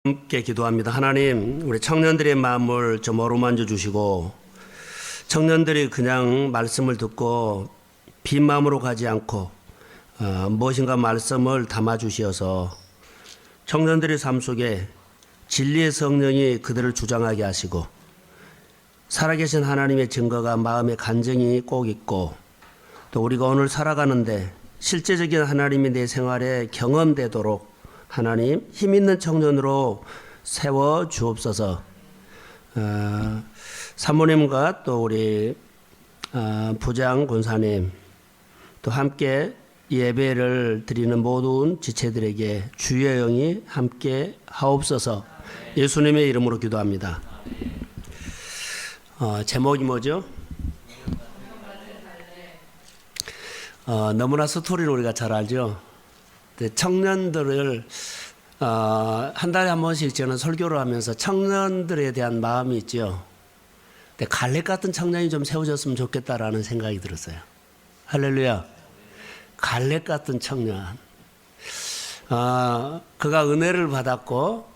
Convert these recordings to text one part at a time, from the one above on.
함께 기도합니다. 하나님, 우리 청년들의 마음을 좀 어루만져 주시고 청년들이 그냥 말씀을 듣고 빈 마음으로 가지 않고 무엇인가 말씀을 담아 주시어서 청년들의 삶 속에 진리의 성령이 그들을 주장하게 하시고 살아계신 하나님의 증거가 마음에 간증이 꼭 있고 또 우리가 오늘 살아가는데 실제적인 하나님이 내 생활에 경험되도록 하나님 힘 있는 청년으로 세워 주옵소서. 사모님과 또 우리 부장 권사님 또 함께 예배를 드리는 모든 지체들에게 주의 영이 함께 하옵소서. 예수님의 이름으로 기도합니다. 제목이 뭐죠? 너무나 스토리를 우리가 잘 알죠. 청년들을 한 달에 한 번씩 저는 설교를 하면서 청년들에 대한 마음이 있죠. 근데 갈렙 같은 청년이 좀 세워졌으면 좋겠다라는 생각이 들었어요. 할렐루야. 갈렙 같은 청년. 그가 은혜를 받았고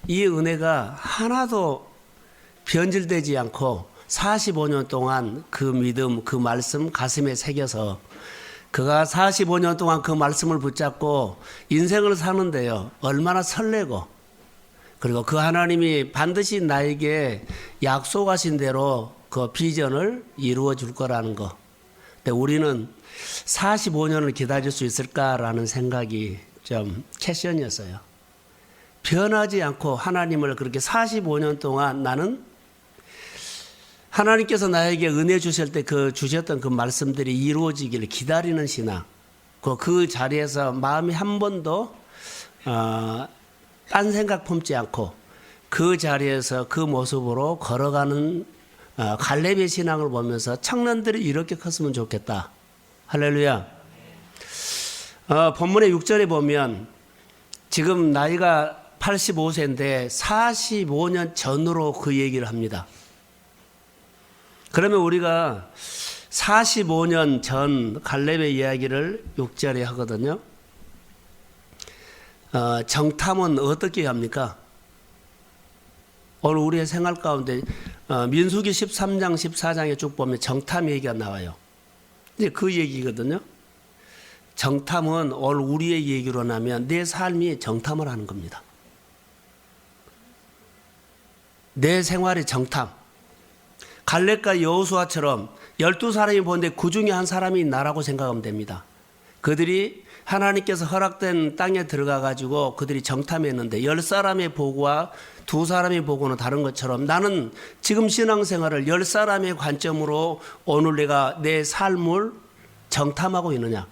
이 은혜가 하나도 변질되지 않고 45년 동안 그 믿음, 그 말씀 가슴에 새겨서 그가 45년 동안 그 말씀을 붙잡고 인생을 사는데요. 얼마나 설레고 그리고 그 하나님이 반드시 나에게 약속하신 대로 그 비전을 이루어 줄 거라는 거. 근데 우리는 45년을 기다릴 수 있을까라는 생각이 좀 캐션이었어요. 변하지 않고 하나님을 그렇게 45년 동안 나는 하나님께서 나에게 은혜 주실 때 주셨던 그 말씀들이 이루어지기를 기다리는 신앙. 그 자리에서 마음이 한 번도 딴 생각 품지 않고 그 자리에서 그 모습으로 걸어가는 갈렙의 신앙을 보면서 청년들이 이렇게 컸으면 좋겠다. 할렐루야. 본문의 6절에 보면 지금 나이가 85세인데 45년 전으로 그 얘기를 합니다. 그러면 우리가 45년 전 갈렙의 이야기를 6절에 하거든요. 정탐은 어떻게 합니까? 오늘 우리의 생활 가운데 민수기 13장 14장에 쭉 보면 정탐 얘기가 나와요. 이제 그 얘기거든요. 정탐은 오늘 우리의 얘기로 나면 내 삶이 정탐을 하는 겁니다. 내 생활의 정탐. 갈렙과 여호수아처럼 12사람이 보는데 그 중에 한 사람이 나라고 생각하면 됩니다. 그들이 하나님께서 허락된 땅에 들어가 가지고 그들이 정탐했는데 10사람의 보고와 2사람의 보고는 다른 것처럼 나는 지금 신앙생활을 10사람의 관점으로 오늘 내가 내 삶을 정탐하고 있느냐.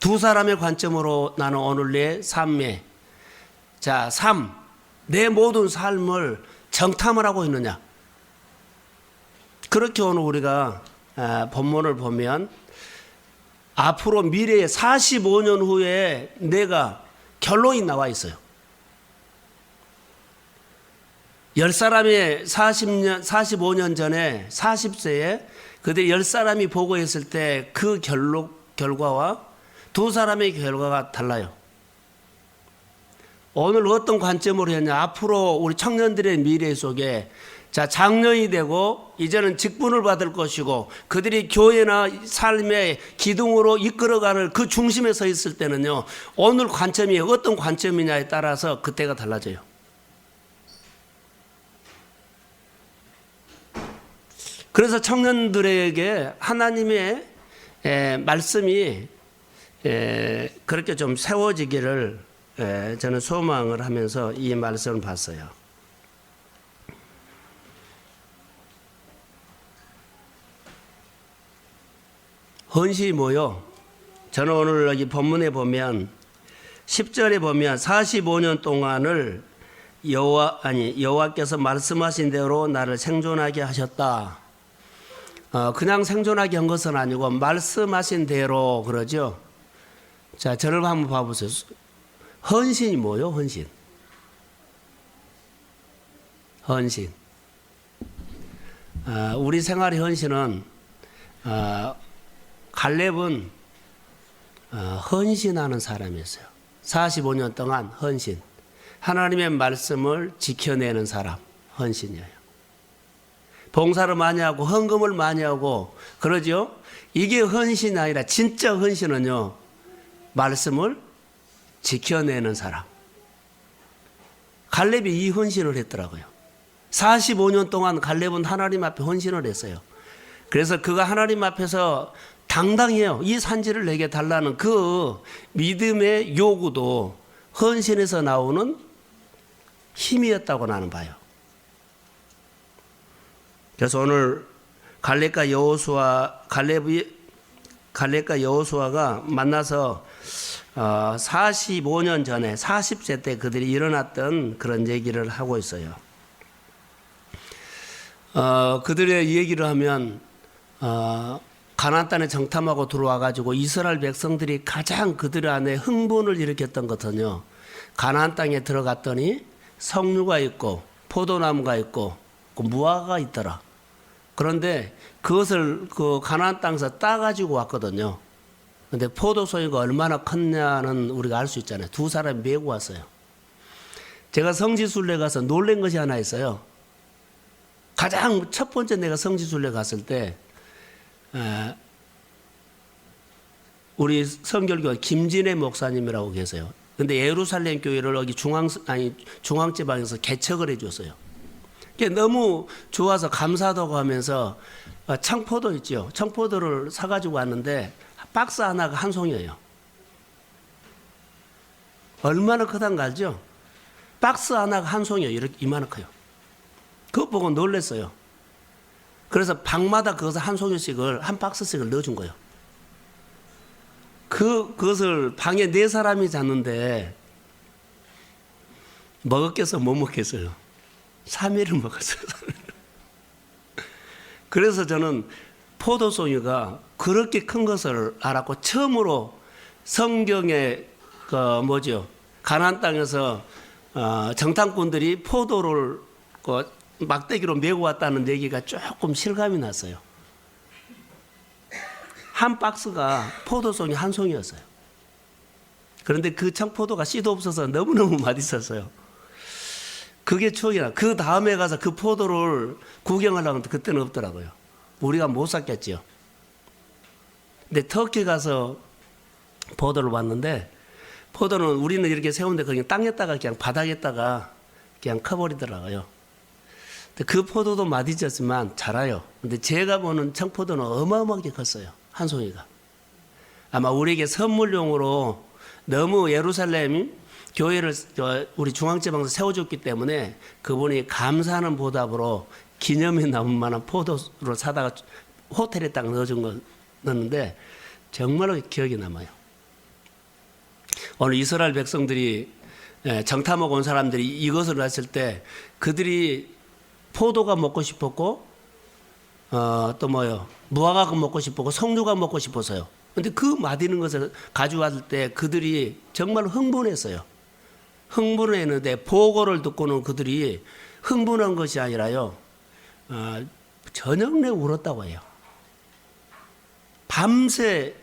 2사람의 관점으로 나는 오늘 내 삶에 내 모든 삶을 정탐을 하고 있느냐. 그렇게 오늘 우리가 본문을 보면 앞으로 미래에 45년 후에 내가 결론이 나와 있어요. 10사람이 45년 전에 40세에 그들 10사람이 보고했을 때 그 결과와 2사람의 결과가 달라요. 오늘 어떤 관점으로 했냐. 앞으로 우리 청년들의 미래 속에 장년이 되고 이제는 직분을 받을 것이고 그들이 교회나 삶의 기둥으로 이끌어가는 그 중심에 서 있을 때는요. 오늘 관점이 어떤 관점이냐에 따라서 그때가 달라져요. 그래서 청년들에게 하나님의 말씀이 그렇게 좀 세워지기를 저는 소망을 하면서 이 말씀을 봤어요. 헌신이 뭐요? 저는 오늘 여기 본문에 보면 10절에 보면 45년 동안을 여호와께서 말씀하신 대로 나를 생존하게 하셨다. 그냥 생존하게 한 것은 아니고 말씀하신 대로 그러죠. 자, 저를 한번 봐보세요. 헌신이 뭐요? 헌신. 우리 생활의 헌신은 갈렙은 헌신하는 사람이었어요. 45년 동안 헌신. 하나님의 말씀을 지켜내는 사람, 헌신이에요. 봉사를 많이 하고 헌금을 많이 하고 그러죠. 이게 헌신이 아니라 진짜 헌신은요, 말씀을 지켜내는 사람. 갈렙이 이 헌신을 했더라고요. 45년 동안 갈렙은 하나님 앞에 헌신을 했어요. 그래서 그가 하나님 앞에서 당당해요. 이 산지를 내게 달라는 그 믿음의 요구도 헌신에서 나오는 힘이었다고 나는 봐요. 그래서 오늘 갈렙과 여호수아가 만나서 45년 전에 40세 때 그들이 일어났던 그런 얘기를 하고 있어요. 그들의 얘기를 하면 가나안 땅에 정탐하고 들어와 가지고 이스라엘 백성들이 가장 그들 안에 흥분을 일으켰던 것은요, 가나안 땅에 들어갔더니 석류가 있고 포도나무가 있고 무화과가 있더라. 그런데 그것을 그 가나안 땅에서 따가지고 왔거든요. 근데 포도송이가 얼마나 컸냐는 우리가 알 수 있잖아요. 두 사람이 메고 왔어요. 제가 성지순례 가서 놀란 것이 하나 있어요. 가장 첫 번째 내가 성지순례 갔을 때 우리 성결교회 김진애 목사님이라고 계세요. 근데 예루살렘 교회를 여기 중앙지방에서 개척을 해줬어요. 너무 좋아서 감사하다고 하면서 청포도 있죠. 청포도를 사가지고 왔는데 박스 하나가 한 송이에요. 얼마나 크단가 알죠? 박스 하나가 한 송이에요. 이렇게 이만한 커요. 그거 보고 놀랐어요. 그래서 방마다 그것을 한 송이씩을 한 박스씩을 넣어준 거예요. 그것을 방에 4사람이 잤는데 먹었겠어 못 먹겠어요. 3일을 먹었어요. 그래서 저는 포도송이가 그렇게 큰 것을 알았고 처음으로 성경에 가나안 땅에서 정탐꾼들이 포도를 막대기로 메고 왔다는 얘기가 조금 실감이 났어요. 한 박스가 포도송이 한 송이였어요. 그런데 그 청포도가 씨도 없어서 너무너무 맛있었어요. 그게 추억이 나. 그 다음에 가서 그 포도를 구경하려고 하는데 그때는 없더라고요. 우리가 못 샀겠지요. 근데 터키 가서 포도를 봤는데 포도는 우리는 이렇게 세운데 그냥 땅에다가 그냥 바닥에다가 그냥 커버리더라고요. 근데 그 포도도 맛있었지만 자라요. 근데 제가 보는 청포도는 어마어마하게 컸어요. 한 송이가. 아마 우리에게 선물용으로 너무 예루살렘 교회를 우리 중앙지방에서 세워줬기 때문에 그분이 감사하는 보답으로 기념에 남을 만한 포도를 사다가 호텔에 딱 넣어준 거였는데 정말로 기억이 남아요. 오늘 이스라엘 백성들이 정탐하고 온 사람들이 이것을 했을 때 그들이 포도가 먹고 싶었고 또 뭐요? 무화과가 먹고 싶었고 석류가 먹고 싶어서요. 근데 그 맛있는 것을 가져왔을 때 그들이 정말 흥분했어요. 흥분했는데 보고를 듣고는 그들이 흥분한 것이 아니라요. 저녁 내 울었다고 해요. 밤새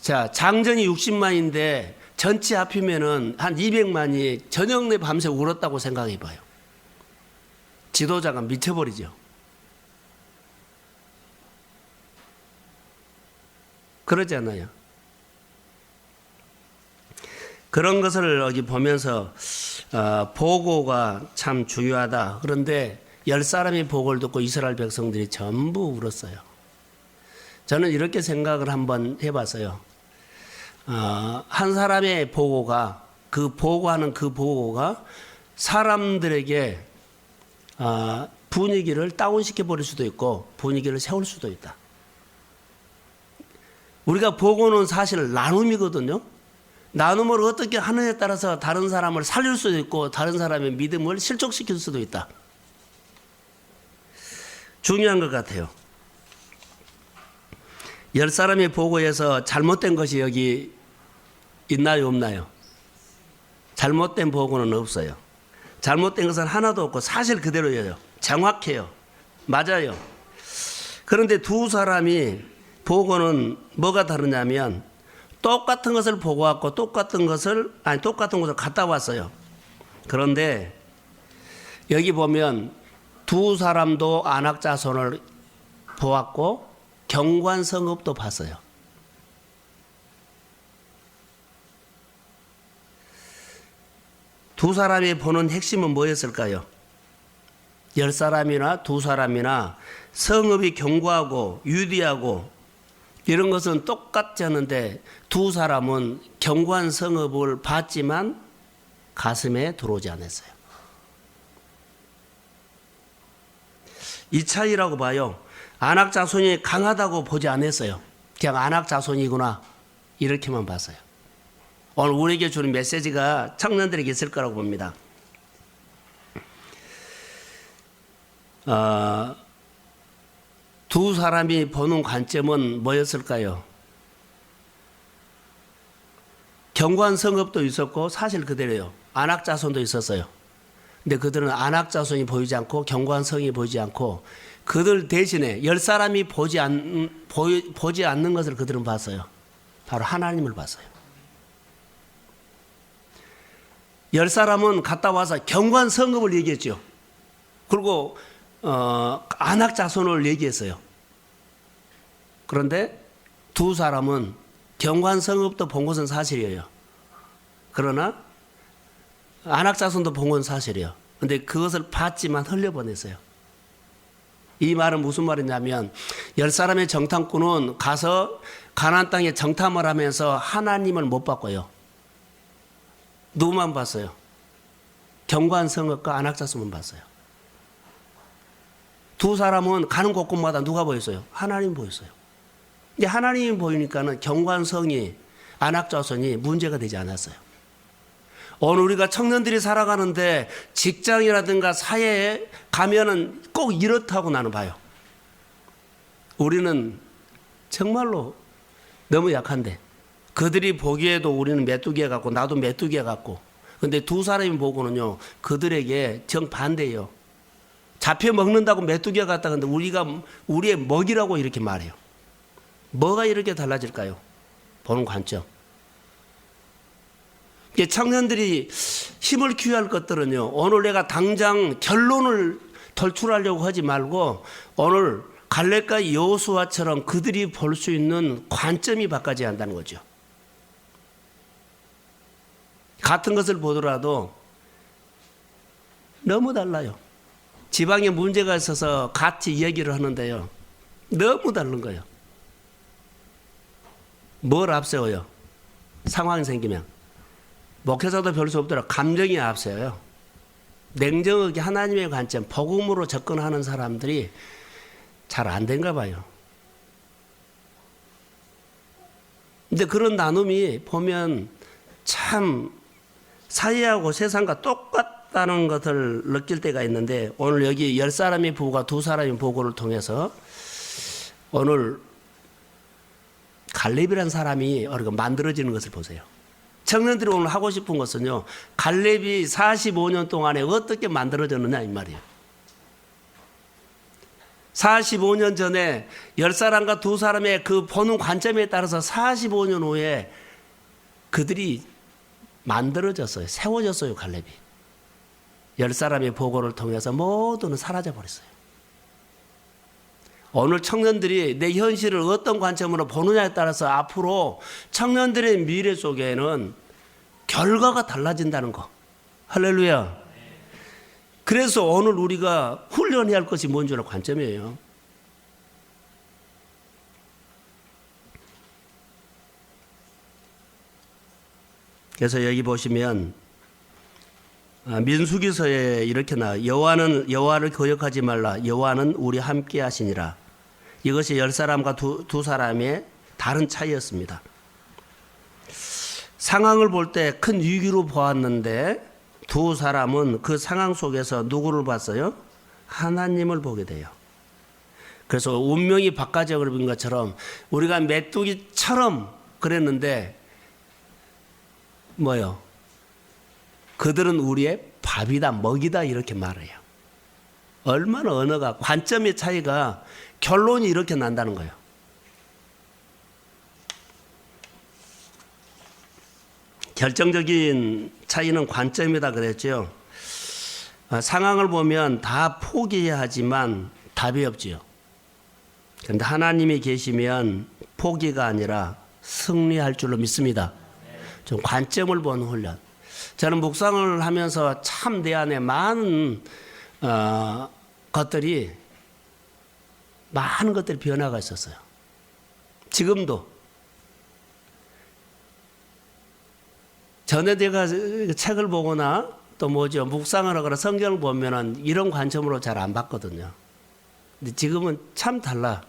장전이 60만인데 전체 합히면은 한 200만이 저녁 내 밤새 울었다고 생각해 봐요. 지도자가 미쳐버리죠. 그러지 않아요? 그런 것을 여기 보면서 보고가 참 중요하다. 그런데 10사람이 보고를 듣고 이스라엘 백성들이 전부 울었어요. 저는 이렇게 생각을 한번 해봤어요. 한 사람의 보고가 그 보고가 사람들에게 분위기를 다운시켜 버릴 수도 있고 분위기를 세울 수도 있다. 우리가 보고는 사실 나눔이거든요. 나눔을 어떻게 하느냐에 따라서 다른 사람을 살릴 수도 있고 다른 사람의 믿음을 실족시킬 수도 있다. 중요한 것 같아요. 10사람의 보고에서 잘못된 것이 여기 있나요 없나요? 잘못된 보고는 없어요. 잘못된 것은 하나도 없고 사실 그대로예요. 정확해요. 맞아요. 그런데 두 사람이 보고는 뭐가 다르냐면 똑같은 것을 보고 왔고 똑같은 곳을 갔다 왔어요. 그런데 여기 보면 두 사람도 안악자손을 보았고 경관성읍도 봤어요. 두 사람이 보는 핵심은 뭐였을까요? 10사람이나 두 사람이나 성읍이 견고하고 유리하고 이런 것은 똑같지 않은데 두 사람은 견고한 성읍을 봤지만 가슴에 들어오지 않았어요. 이 차이라고 봐요. 안악자손이 강하다고 보지 않았어요. 그냥 안악자손이구나 이렇게만 봤어요. 오늘 우리에게 주는 메시지가 청년들에게 있을 거라고 봅니다. 두 사람이 보는 관점은 뭐였을까요? 견고한 성읍도 있었고 사실 그대로요. 안악자손도 있었어요. 근데 그들은 안악자손이 보이지 않고 견고한 성이 보이지 않고 그들 대신에 10사람이 보지 않는 것을 그들은 봤어요. 바로 하나님을 봤어요. 10사람은 갔다 와서 견고한 성읍을 얘기했죠. 그리고 안악자손을 얘기했어요. 그런데 두 사람은 견고한 성읍도 본 것은 사실이에요. 그러나 안악자손도 본 건 사실이에요. 그런데 그것을 봤지만 흘려보냈어요. 이 말은 무슨 말이냐면 10사람의 정탐꾼은 가서 가나안 땅에 정탐을 하면서 하나님을 못 봤고요. 누구만 봤어요? 견고한 성읍과 안악자손만 봤어요. 두 사람은 가는 곳곳마다 누가 보였어요? 하나님 보였어요. 이제 하나님이 보이니까는 견고한 성이 안악자손이 문제가 되지 않았어요. 오늘 우리가 청년들이 살아가는데 직장이라든가 사회에 가면은 꼭 이렇다고 나는 봐요. 우리는 정말로 너무 약한데 그들이 보기에도 우리는 메뚜기에 같고 나도 메뚜기에 같고 근데 두 사람이 보고는요 그들에게 정반대예요. 잡혀 먹는다고 메뚜기에 같다 근데 우리의 먹이라고 이렇게 말해요. 뭐가 이렇게 달라질까요? 보는 관점. 청년들이 힘을 기여할 것들은요 오늘 내가 당장 결론을 돌출하려고 하지 말고 오늘 갈렙과 여호수아처럼 그들이 볼 수 있는 관점이 바꿔져야 한다는 거죠. 같은 것을 보더라도 너무 달라요. 지방에 문제가 있어서 같이 얘기를 하는데요 너무 다른 거예요. 뭘 앞세워요? 상황이 생기면 목회자도 별 수 없더라. 감정이 앞서요. 냉정하게 하나님의 관점, 복음으로 접근하는 사람들이 잘 안 된가 봐요. 근데 그런 나눔이 보면 참 사회하고 세상과 똑같다는 것을 느낄 때가 있는데 오늘 여기 10사람의 부부가 2사람의 보고를 통해서 오늘 갈렙이라는 사람이 우리가 만들어지는 것을 보세요. 청년들이 오늘 하고 싶은 것은요 갈렙이 45년 동안에 어떻게 만들어졌느냐 이 말이에요. 45년 전에 10사람과 2사람의 그 보는 관점에 따라서 45년 후에 그들이 만들어졌어요. 세워졌어요. 갈렙이 10사람의 보고를 통해서 모두는 사라져 버렸어요. 오늘 청년들이 내 현실을 어떤 관점으로 보느냐에 따라서 앞으로 청년들의 미래 속에는 결과가 달라진다는 거. 할렐루야. 그래서 오늘 우리가 훈련해야 할 것이 뭔지 알 관점이에요. 그래서 여기 보시면 민수기서에 이렇게 나와요. 여호와를 거역하지 말라. 여호와는 우리 함께 하시니라. 이것이 10사람과 두 사람의 다른 차이였습니다. 상황을 볼 때 큰 위기로 보았는데 두 사람은 그 상황 속에서 누구를 봤어요? 하나님을 보게 돼요. 그래서 운명이 바꿔져 버린 것처럼 우리가 메뚜기처럼 그랬는데 뭐요? 그들은 우리의 밥이다, 먹이다 이렇게 말해요. 얼마나 언어가 관점의 차이가 결론이 이렇게 난다는 거예요. 결정적인 차이는 관점이다 그랬죠. 상황을 보면 다 포기해야 하지만 답이 없지요. 그런데 하나님이 계시면 포기가 아니라 승리할 줄로 믿습니다. 좀 관점을 보는 훈련. 저는 묵상을 하면서 참 내 안에 많은 것들이 변화가 있었어요. 지금도 전에 내가 책을 보거나 또 묵상을 하거나 성경을 보면은 이런 관점으로 잘 안 봤거든요. 근데 지금은 참 달라져요.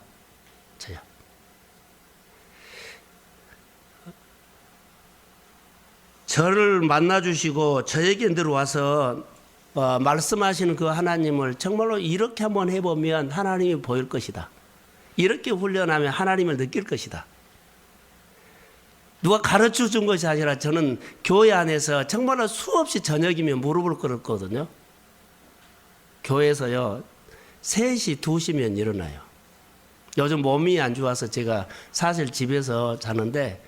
저를 만나주시고 저에게 들어와서 말씀하시는 그 하나님을 정말로 이렇게 한번 해보면 하나님이 보일 것이다. 이렇게 훈련하면 하나님을 느낄 것이다. 누가 가르쳐 준 것이 아니라 저는 교회 안에서 정말로 수없이 저녁이면 무릎을 꿇었거든요. 교회에서요, 3시, 2시면 일어나요. 요즘 몸이 안 좋아서 제가 사실 집에서 자는데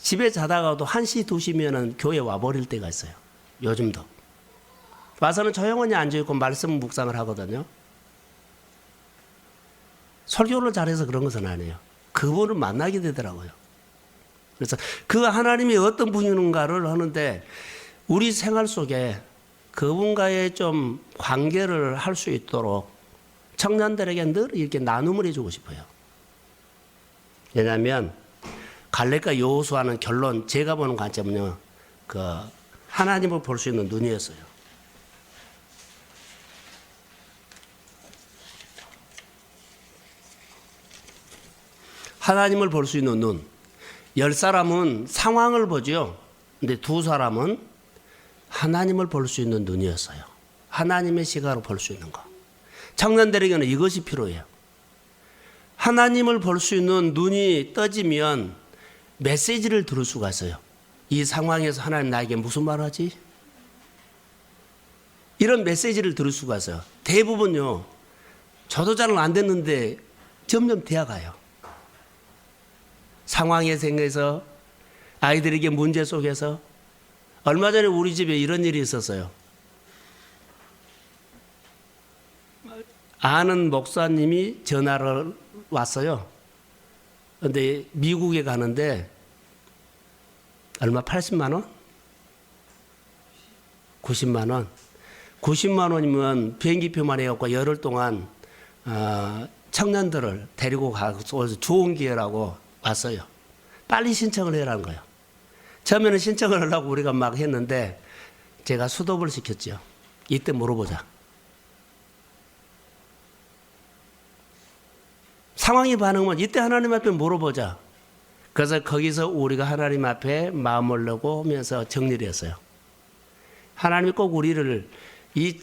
집에 자다가도 1시, 2시면은 교회 와버릴 때가 있어요. 요즘도. 와서는 조용히 앉아있고 말씀 묵상을 하거든요. 설교를 잘해서 그런 것은 아니에요. 그분을 만나게 되더라고요. 그래서 그 하나님이 어떤 분인가를 하는데 우리 생활 속에 그분과의 좀 관계를 할 수 있도록 청년들에게 늘 이렇게 나눔을 해주고 싶어요. 왜냐하면 갈렙과 여호수아는 결론 제가 보는 관점은요, 하나님을 볼 수 있는 눈이었어요. 하나님을 볼 수 있는 눈. 10사람은 상황을 보죠. 근데 2사람은 하나님을 볼 수 있는 눈이었어요. 하나님의 시각으로 볼 수 있는 거. 청년들에게는 이것이 필요해요. 하나님을 볼 수 있는 눈이 떠지면 메시지를 들을 수가 있어요. 이 상황에서 하나님 나에게 무슨 말 하지? 이런 메시지를 들을 수가 있어요. 대부분요, 저도 잘 안 됐는데 점점 되어가요. 상황에 생겨서 아이들에게 문제 속에서 얼마 전에 우리 집에 이런 일이 있었어요. 아는 목사님이 전화를 왔어요. 그런데 미국에 가는데 얼마 80만 원? 90만 원. 90만 원이면 비행기표만 해갖고 열흘 동안 청년들을 데리고 가서 좋은 기회라고 왔어요. 빨리 신청을 해라는 거예요. 처음에는 신청을 하려고 우리가 막 했는데 제가 수독을 시켰죠. 이때 물어보자. 상황이 반응하면 이때 하나님 앞에 물어보자. 그래서 거기서 우리가 하나님 앞에 마음을 내고 오면서 정리를 했어요. 하나님이 꼭 우리를 이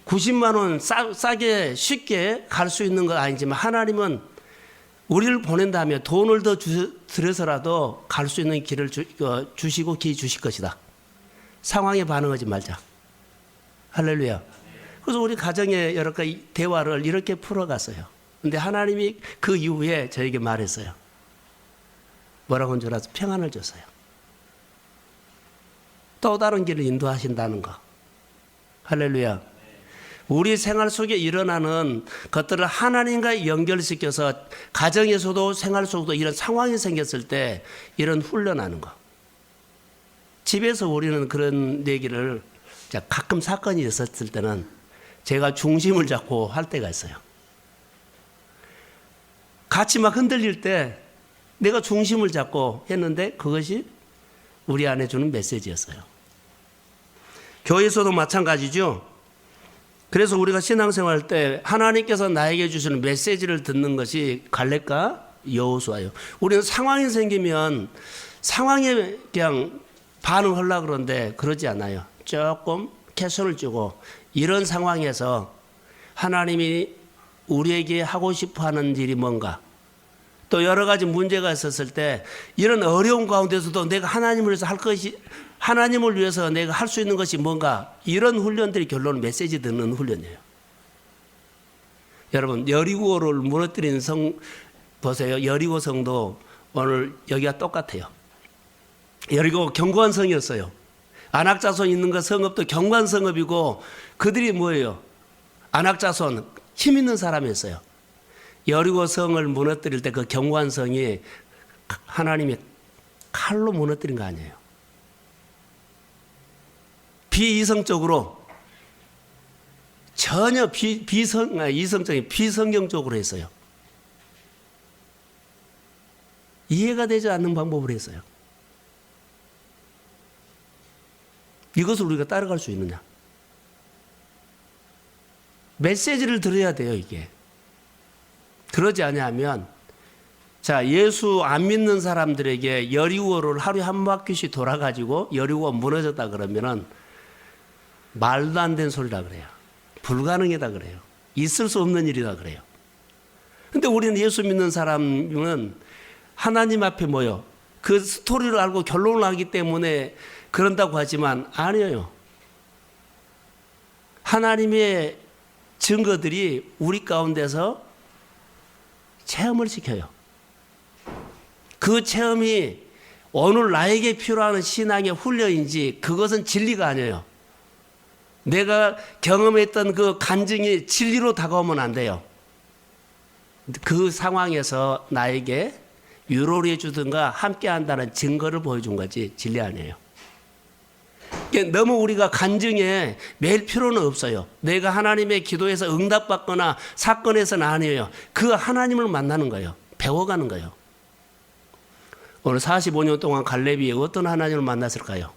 90만 원 싸게 쉽게 갈 수 있는 건 아니지만 하나님은 우리를 보낸다면 돈을 더 들여서라도 갈 수 있는 길을 주시고 기회 주실 것이다. 상황에 반응하지 말자. 할렐루야. 그래서 우리 가정의 여러 가지 대화를 이렇게 풀어갔어요. 근데 하나님이 그 이후에 저에게 말했어요. 뭐라고 한 줄 알아서 평안을 줬어요. 또 다른 길을 인도하신다는 거. 할렐루야. 우리 생활 속에 일어나는 것들을 하나님과 연결시켜서 가정에서도 생활 속에도 이런 상황이 생겼을 때 이런 훈련하는 거. 집에서 우리는 그런 얘기를 가끔 사건이 있었을 때는 제가 중심을 잡고 할 때가 있어요. 같이 막 흔들릴 때 내가 중심을 잡고 했는데 그것이 우리 안에 주는 메시지였어요. 교회에서도 마찬가지죠. 그래서 우리가 신앙생활 때 하나님께서 나에게 주시는 메시지를 듣는 것이 갈렙과 여호수아예요. 우리는 상황이 생기면 상황에 그냥 반응하려고 그러는데 그러지 않아요. 조금 캐선을 주고 이런 상황에서 하나님이 우리에게 하고 싶어하는 일이 뭔가, 또 여러 가지 문제가 있었을 때 이런 어려운 가운데서도 내가 하나님을 위해서 할 것이, 하나님을 위해서 내가 할 수 있는 것이 뭔가, 이런 훈련들이 결론은 메시지 듣는 훈련이에요. 여러분, 여리고를 무너뜨린 성 보세요. 여리고 성도 오늘 여기가 똑같아요. 여리고 견고한 성이었어요. 안악자손 있는 그 성읍도 견고한 성읍이고 그들이 뭐예요? 안악자손 힘 있는 사람이었어요. 여리고 성을 무너뜨릴 때 그 견고한 성이 하나님이 칼로 무너뜨린 거 아니에요. 비이성적으로 전혀 이성적인 비성경적으로 했어요. 이해가 되지 않는 방법을 했어요. 이것을 우리가 따라갈 수 있느냐? 메시지를 들어야 돼요, 이게. 그러지 않으면, 자, 예수 안 믿는 사람들에게 여리고를 하루에 한 바퀴씩 돌아가지고 여리고가 무너졌다 그러면은 말도 안 되는 소리라 그래요. 불가능이다 그래요. 있을 수 없는 일이다 그래요. 근데 우리는 예수 믿는 사람은 하나님 앞에 뭐요? 그 스토리를 알고 결론을 알기 때문에 그런다고 하지만 아니에요. 하나님의 증거들이 우리 가운데서 체험을 시켜요. 그 체험이 오늘 나에게 필요한 신앙의 훈련인지 그것은 진리가 아니에요. 내가 경험했던 그 간증이 진리로 다가오면 안 돼요. 그 상황에서 나에게 위로를 해주든가 함께 한다는 증거를 보여준 거지 진리 아니에요. 너무 우리가 간증에 매일 필요는 없어요. 내가 하나님의 기도에서 응답받거나 사건에서는 아니에요. 그 하나님을 만나는 거예요. 배워가는 거예요. 오늘 45년 동안 갈렙이 어떤 하나님을 만났을까요?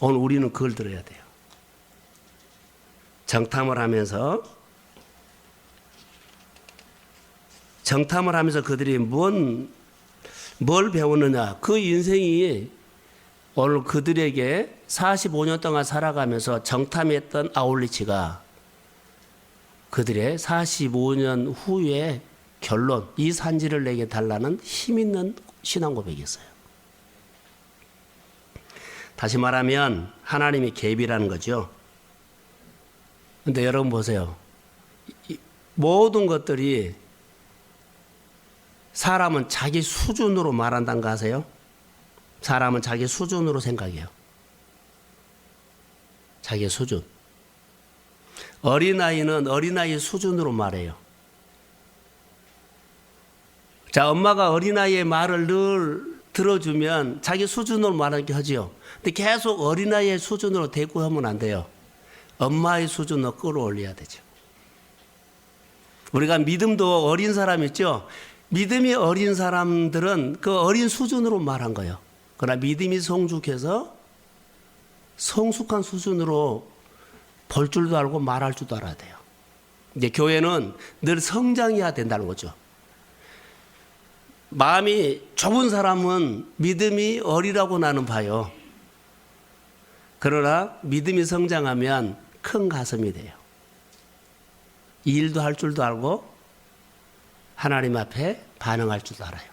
오늘 우리는 그걸 들어야 돼요. 정탐을 하면서 그들이 뭘 배웠느냐? 그 인생이 오늘 그들에게 45년 동안 살아가면서 정탐했던 아울리치가 그들의 45년 후에 결론, 이 산지를 내게 달라는 힘 있는 신앙 고백이었어요. 다시 말하면 하나님이 계비라는 거죠. 근데 여러분 보세요. 모든 것들이 사람은 자기 수준으로 말한다는 거 아세요? 사람은 자기 수준으로 생각해요. 자기 수준. 어린아이는 어린아이 수준으로 말해요. 자, 엄마가 어린아이의 말을 늘 들어주면 자기 수준으로 말하게 하지요. 근데 계속 어린아이의 수준으로 대꾸하면 안 돼요. 엄마의 수준으로 끌어올려야 되죠. 우리가 믿음도 어린 사람 있죠? 믿음이 어린 사람들은 그 어린 수준으로 말한 거예요. 그러나 믿음이 성숙해서 성숙한 수준으로 볼 줄도 알고 말할 줄도 알아야 돼요. 이제 교회는 늘 성장해야 된다는 거죠. 마음이 좁은 사람은 믿음이 어리라고 나는 봐요. 그러나 믿음이 성장하면 큰 가슴이 돼요. 일도 할 줄도 알고 하나님 앞에 반응할 줄도 알아요.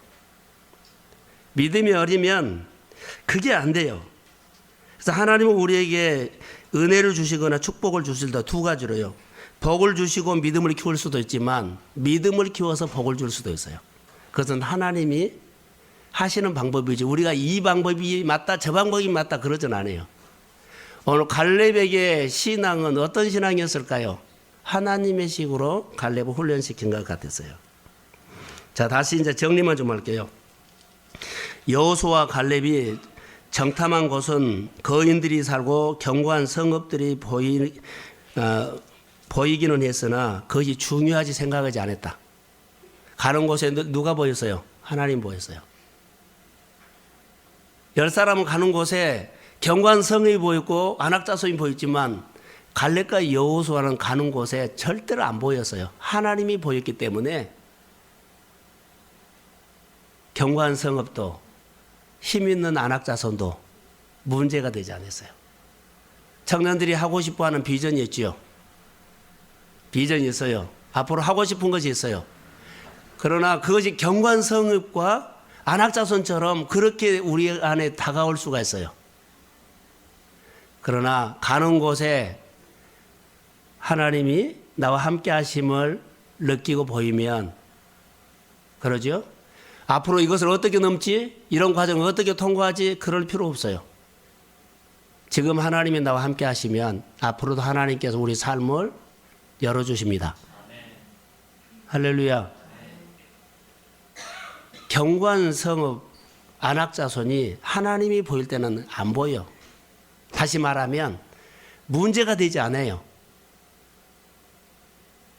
믿음이 어리면 그게 안 돼요. 그래서 하나님은 우리에게 은혜를 주시거나 축복을 주실 때 두 가지로요. 복을 주시고 믿음을 키울 수도 있지만 믿음을 키워서 복을 줄 수도 있어요. 그것은 하나님이 하시는 방법이지 우리가 이 방법이 맞다 저 방법이 맞다 그러진 않아요. 오늘 갈렙에게 신앙은 어떤 신앙이었을까요? 하나님의 식으로 갈렙을 훈련시킨 것 같았어요. 자, 다시 이제 정리만 좀 할게요. 여호수아와 갈렙이 정탐한 곳은 거인들이 살고 견고한 성읍들이 보이기는 했으나 그것이 중요하지 생각하지 않았다. 가는 곳에 누가 보였어요? 하나님 보였어요. 10사람은 가는 곳에 견고한 성이 보였고 안악자손이 보였지만 갈렙과 여호수아는 가는 곳에 절대로 안 보였어요. 하나님이 보였기 때문에 견고한 성읍도 힘 있는 안악자손도 문제가 되지 않았어요. 청년들이 하고 싶어하는 비전이 있지요. 비전이 있어요. 앞으로 하고 싶은 것이 있어요. 그러나 그것이 견고한 성읍과 안악자손처럼 그렇게 우리 안에 다가올 수가 있어요. 그러나 가는 곳에 하나님이 나와 함께 하심을 느끼고 보이면 그러죠? 앞으로 이것을 어떻게 넘지? 이런 과정을 어떻게 통과하지? 그럴 필요 없어요. 지금 하나님이 나와 함께 하시면 앞으로도 하나님께서 우리 삶을 열어주십니다. 할렐루야. 경관성업 안악자손이 하나님이 보일 때는 안 보여. 다시 말하면 문제가 되지 않아요.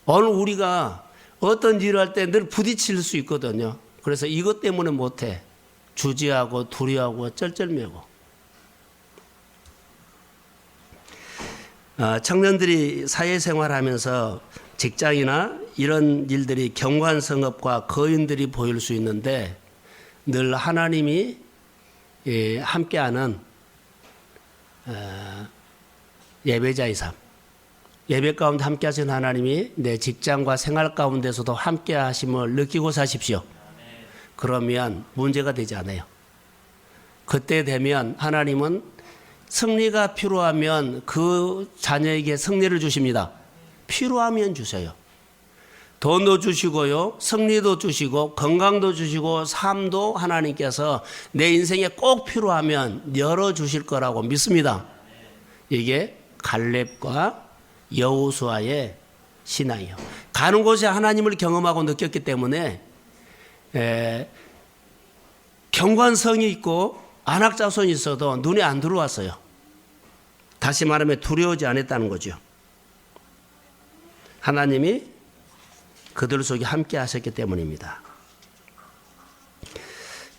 오늘 우리가 어떤 일을 할 때 늘 부딪힐 수 있거든요. 그래서 이것 때문에 못해. 주지하고 두려워하고 쩔쩔매고. 청년들이 사회생활하면서 직장이나 이런 일들이 경관성업과 거인들이 보일 수 있는데 늘 하나님이 함께하는 예배자의 삶. 예배 가운데 함께 하신 하나님이 내 직장과 생활 가운데서도 함께 하심을 느끼고 사십시오. 그러면 문제가 되지 않아요. 그때 되면 하나님은 승리가 필요하면 그 자녀에게 승리를 주십니다. 필요하면 주세요. 돈도 주시고요, 승리도 주시고, 건강도 주시고, 삶도 하나님께서 내 인생에 꼭 필요하면 열어주실 거라고 믿습니다. 이게 갈렙과 여호수아의 신앙이요. 가는 곳에 하나님을 경험하고 느꼈기 때문에 경관성이 있고 안악자손이 있어도 눈에 안 들어왔어요. 다시 말하면 두려워하지 않았다는 거죠. 하나님이 그들 속에 함께 하셨기 때문입니다.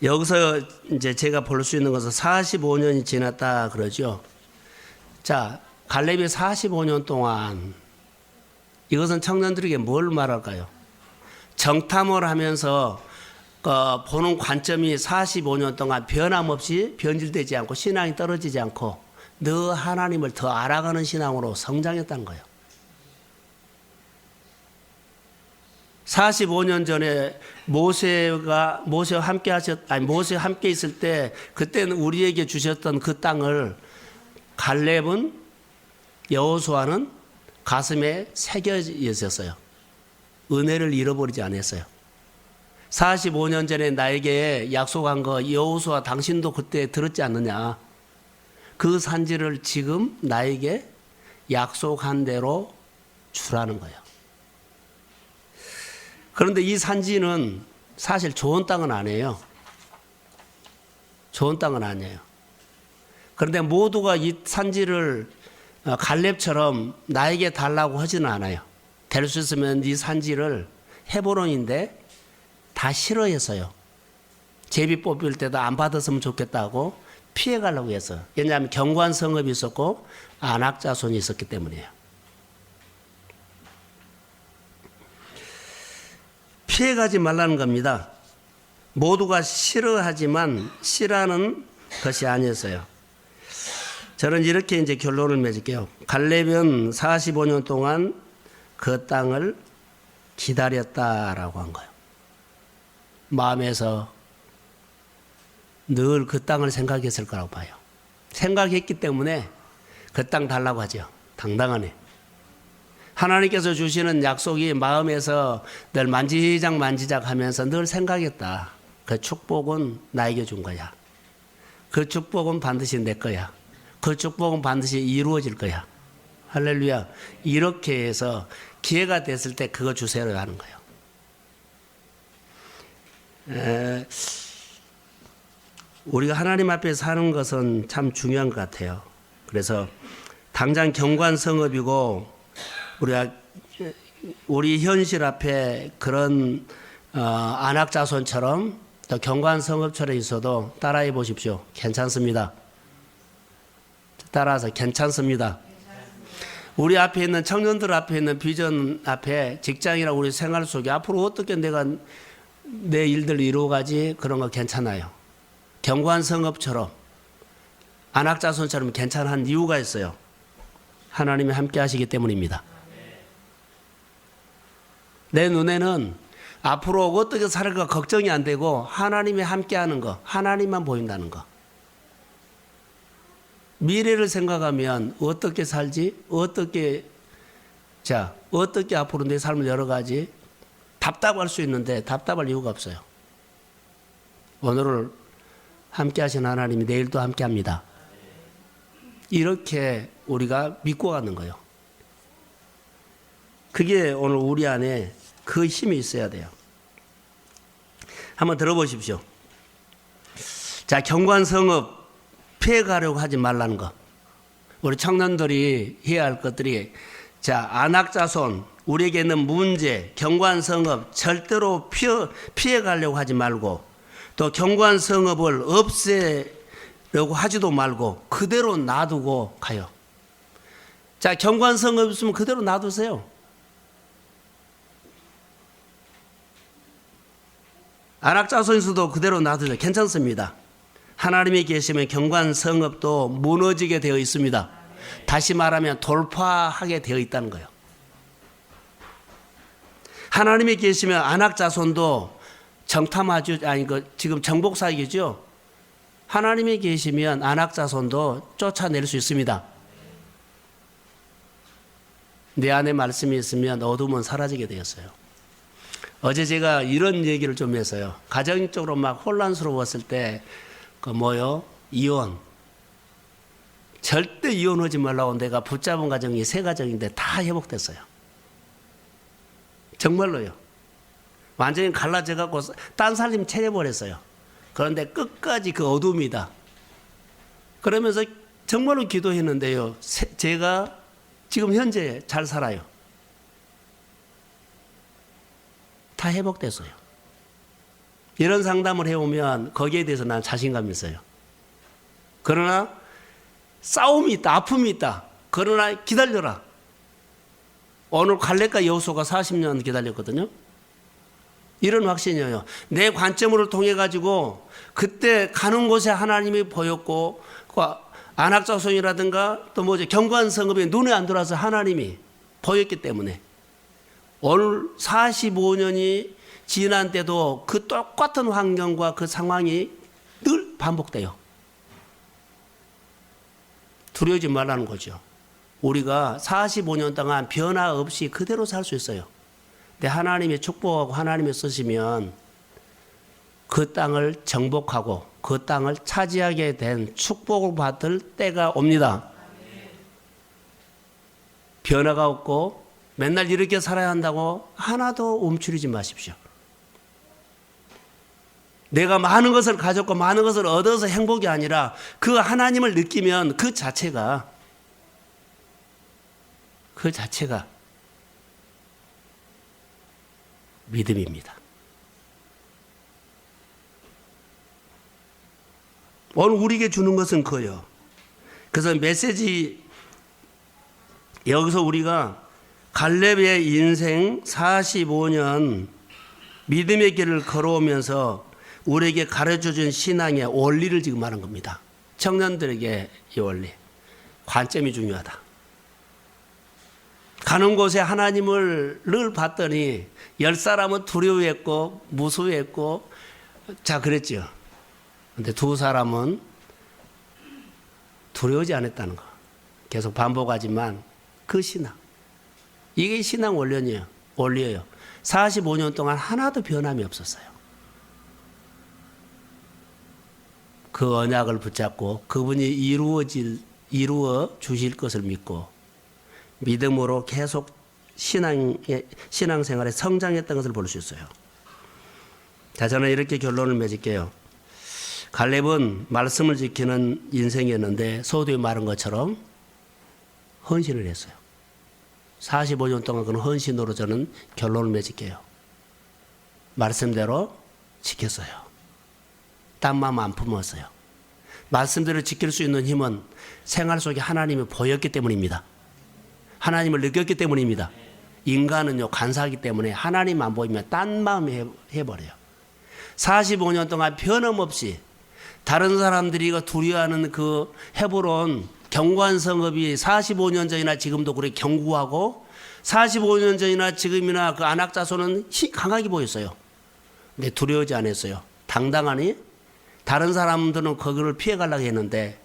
여기서 이제 제가 볼 수 있는 것은 45년이 지났다 그러죠. 자, 갈렙이 45년 동안 이것은 청년들에게 뭘 말할까요? 정탐을 하면서 보는 관점이 45년 동안 변함없이 변질되지 않고 신앙이 떨어지지 않고 너 하나님을 더 알아가는 신앙으로 성장했다는 거예요. 45년 전에 모세와 함께 있을 때 그때는 우리에게 주셨던 그 땅을 갈렙은 여호수아는 가슴에 새겨 있었어요. 은혜를 잃어버리지 않았어요. 45년 전에 나에게 약속한 거 여호수아 당신도 그때 들었지 않느냐. 그 산지를 지금 나에게 약속한 대로 주라는 거예요. 그런데 이 산지는 사실 좋은 땅은 아니에요. 좋은 땅은 아니에요. 그런데 모두가 이 산지를 갈렙처럼 나에게 달라고 하지는 않아요. 될 수 있으면 이 산지를 헤브론인데 다 싫어했어요. 제비 뽑힐 때도 안 받았으면 좋겠다고 피해가려고 했어요. 왜냐하면 경관성업이 있었고 안악자손이 있었기 때문이에요. 피해가지 말라는 겁니다. 모두가 싫어하지만 싫어하는 것이 아니었어요. 저는 이렇게 이제 결론을 맺을게요. 갈렙은 45년 동안 그 땅을 기다렸다라고 한 거예요. 마음에서 늘 그 땅을 생각했을 거라고 봐요. 생각했기 때문에 그 땅 달라고 하죠. 당당하네. 하나님께서 주시는 약속이 마음에서 늘 만지작 하면서 늘 생각했다. 그 축복은 나에게 준 거야. 그 축복은 반드시 내 거야. 그 축복은 반드시 이루어질 거야. 할렐루야. 이렇게 해서 기회가 됐을 때 그거 주세요 하는 거예요. 우리가 하나님 앞에 사는 것은 참 중요한 것 같아요. 그래서 당장 경관성업이고 우리 현실 앞에 그런 안악자손처럼 또 경관성업처럼 있어도 따라해 보십시오. 괜찮습니다. 따라서 괜찮습니다. 우리 앞에 있는 청년들 앞에 있는 비전 앞에 직장이나 우리 생활 속에 앞으로 어떻게 내가 내 일들을 이루어가지 그런 거 괜찮아요. 경관성업처럼 안악자손처럼 괜찮은 이유가 있어요. 하나님이 함께 하시기 때문입니다. 내 눈에는 앞으로 어떻게 살을까 걱정이 안 되고 하나님이 함께하는 거, 하나님만 보인다는 거. 미래를 생각하면 어떻게 살지? 어떻게 앞으로 내 삶을 열어가지? 답답할 수 있는데 답답할 이유가 없어요. 오늘을 함께 하신 하나님이 내일도 함께 합니다. 이렇게 우리가 믿고 가는 거예요. 그게 오늘 우리 안에 그 힘이 있어야 돼요. 한번 들어보십시오. 자, 경관성업 피해가려고 하지 말라는 거. 우리 청년들이 해야 할 것들이, 자, 안악자손, 우리에게 있는 문제, 경관성업 절대로 피해가려고 하지 말고, 또 경관성업을 없애려고 하지도 말고 그대로 놔두고 가요. 자, 경관성업 있으면 그대로 놔두세요. 안악자손에서도 그대로 놔두세요. 괜찮습니다. 하나님이 계시면 경관성업도 무너지게 되어 있습니다. 다시 말하면 돌파하게 되어 있다는 거예요. 하나님이 계시면 안악자손도 지금 정복사역이죠. 하나님이 계시면 안악자손도 쫓아낼 수 있습니다. 내 안에 말씀이 있으면 어둠은 사라지게 되었어요. 어제 제가 이런 얘기를 좀 했어요. 가정적으로 막 혼란스러웠을 때, 이혼. 절대 이혼하지 말라고 내가 붙잡은 가정이 3가정인데 다 회복됐어요. 정말로요. 완전히 갈라져갖고 딴 살림 차려버렸어요. 그런데 끝까지 그 어둠이다. 그러면서 정말로 기도했는데요. 제가 지금 현재 잘 살아요. 다 회복됐어요. 이런 상담을 해오면 거기에 대해서 난 자신감이 있어요. 그러나 싸움이 있다, 아픔이 있다. 그러나 기다려라. 오늘 갈렙과 여호수아가 40년 기다렸거든요. 이런 확신이에요. 내 관점으로 통해 가지고 그때 가는 곳에 하나님이 보였고, 안악자손이라든가 또 경관성업이 눈에 안 들어와서 하나님이 보였기 때문에 오늘 45년이 지난 때도 그 똑같은 환경과 그 상황이 늘 반복돼요. 두려워하지 말라는 거죠. 우리가 45년 동안 변화 없이 그대로 살 수 있어요. 근데 하나님이 축복하고 하나님이 쓰시면 그 땅을 정복하고 그 땅을 차지하게 된 축복을 받을 때가 옵니다. 변화가 없고 맨날 이렇게 살아야 한다고 하나도 움츠리지 마십시오. 내가 많은 것을 가졌고 많은 것을 얻어서 행복이 아니라 그 하나님을 느끼면 그 자체가 믿음입니다. 오늘 우리에게 주는 것은 그예요. 그래서 메시지 여기서 우리가 갈렙의 인생 45년 믿음의 길을 걸어오면서 우리에게 가르쳐준 신앙의 원리를 지금 말한 겁니다. 청년들에게 이 원리, 관점이 중요하다. 가는 곳에 하나님을 늘 봤더니 10사람은 두려워했고 무수했고 그랬죠. 근데 2사람은 두려워하지 않았다는 거. 계속 반복하지만 그 신앙. 이게 신앙 원리예요. 45년 동안 하나도 변함이 없었어요. 그 언약을 붙잡고 그분이 이루어 주실 것을 믿고 믿음으로 계속 신앙생활에 성장했던 것을 볼 수 있어요. 자, 저는 이렇게 결론을 맺을게요. 갈렙은 말씀을 지키는 인생이었는데 소두에 말한 것처럼 헌신을 했어요. 45년 동안 그는 헌신으로 저는 결론을 맺을게요. 말씀대로 지켰어요. 딴 마음 안 품었어요. 말씀대로 지킬 수 있는 힘은 생활 속에 하나님이 보였기 때문입니다. 하나님을 느꼈기 때문입니다. 인간은요, 간사하기 때문에 하나님 안 보이면 딴 마음에 해버려요. 45년 동안 변함없이 다른 사람들이 두려워하는 그 헤브론 경관성업이 45년 전이나 지금도 그렇게 견고하고 45년 전이나 지금이나 그 안악자손은 강하게 보였어요. 근데 두려워하지 않았어요. 당당하니 다른 사람들은 거기를 피해가려고 했는데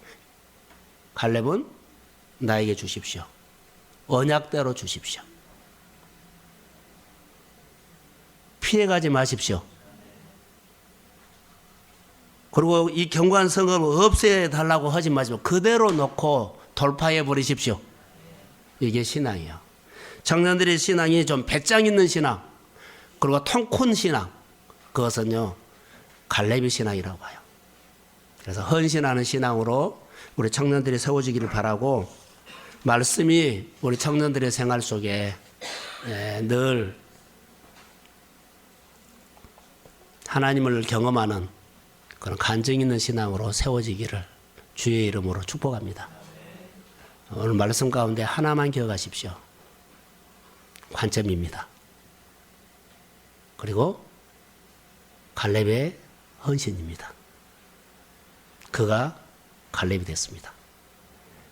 갈렙은 나에게 주십시오. 언약대로 주십시오. 피해가지 마십시오. 그리고 이 경관 성읍을 없애달라고 하지 마시고 그대로 놓고 돌파해 버리십시오. 이게 신앙이에요. 청년들의 신앙이 좀 배짱 있는 신앙, 그리고 통 큰 신앙, 그것은요 갈렙의 신앙이라고 봐요. 그래서 헌신하는 신앙으로 우리 청년들이 세워지기를 바라고, 말씀이 우리 청년들의 생활 속에 늘 하나님을 경험하는 그런 간증 있는 신앙으로 세워지기를 주의 이름으로 축복합니다. 오늘 말씀 가운데 하나만 기억하십시오. 관점입니다. 그리고 갈렙의 헌신입니다. 그가 갈렙이 됐습니다.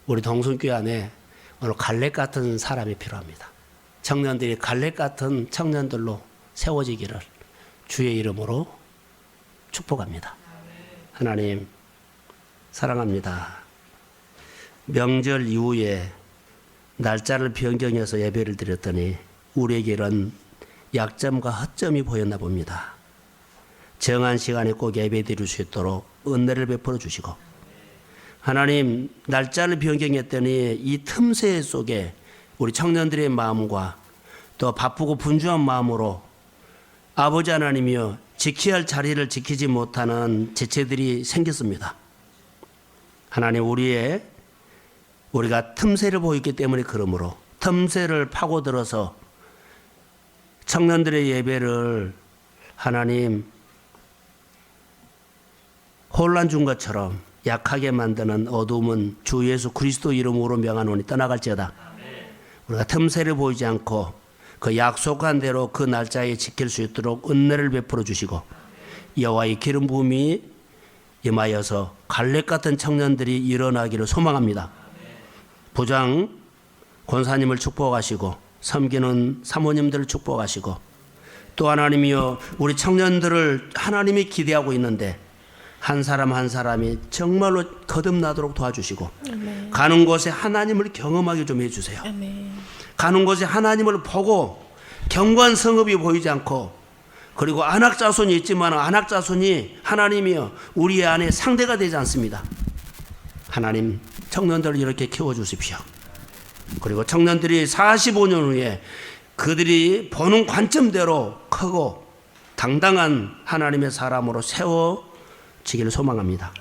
우리 동순교회 안에 오늘 갈렙 같은 사람이 필요합니다. 청년들이 갈렙 같은 청년들로 세워지기를 주의 이름으로 축복합니다. 하나님 사랑합니다. 명절 이후에 날짜를 변경해서 예배를 드렸더니 우리에게 이런 약점과 허점이 보였나 봅니다. 정한 시간에 꼭 예배 드릴 수 있도록 은혜를 베풀어 주시고, 하나님 날짜를 변경했더니 이 틈새 속에 우리 청년들의 마음과 또 바쁘고 분주한 마음으로 아버지 하나님이여 지켜야 할 자리를 지키지 못하는 지체들이 생겼습니다. 하나님 우리가 틈새를 보였기 때문에, 그러므로 틈새를 파고들어서 청년들의 예배를 하나님 혼란 준 것처럼 약하게 만드는 어둠은 주 예수 그리스도 이름으로 명하노니 떠나갈지어다. 우리가 틈새를 보이지 않고 그 약속한 대로 그 날짜에 지킬 수 있도록 은혜를 베풀어 주시고, 여호와의 기름 부음이 임하여서 갈렙 같은 청년들이 일어나기를 소망합니다. 부장 권사님을 축복하시고 섬기는 사모님들을 축복하시고, 또 하나님이여 우리 청년들을 하나님이 기대하고 있는데 한 사람 한 사람이 정말로 거듭나도록 도와주시고, 아멘. 가는 곳에 하나님을 경험하게 좀 해주세요. 아멘. 가는 곳에 하나님을 보고 경관 성읍이 보이지 않고, 그리고 안악자손이 있지만 안악자손이 하나님이여 우리 안에 상대가 되지 않습니다. 하나님 청년들을 이렇게 키워주십시오. 그리고 청년들이 45년 후에 그들이 보는 관점대로 크고 당당한 하나님의 사람으로 세워지기를 소망합니다.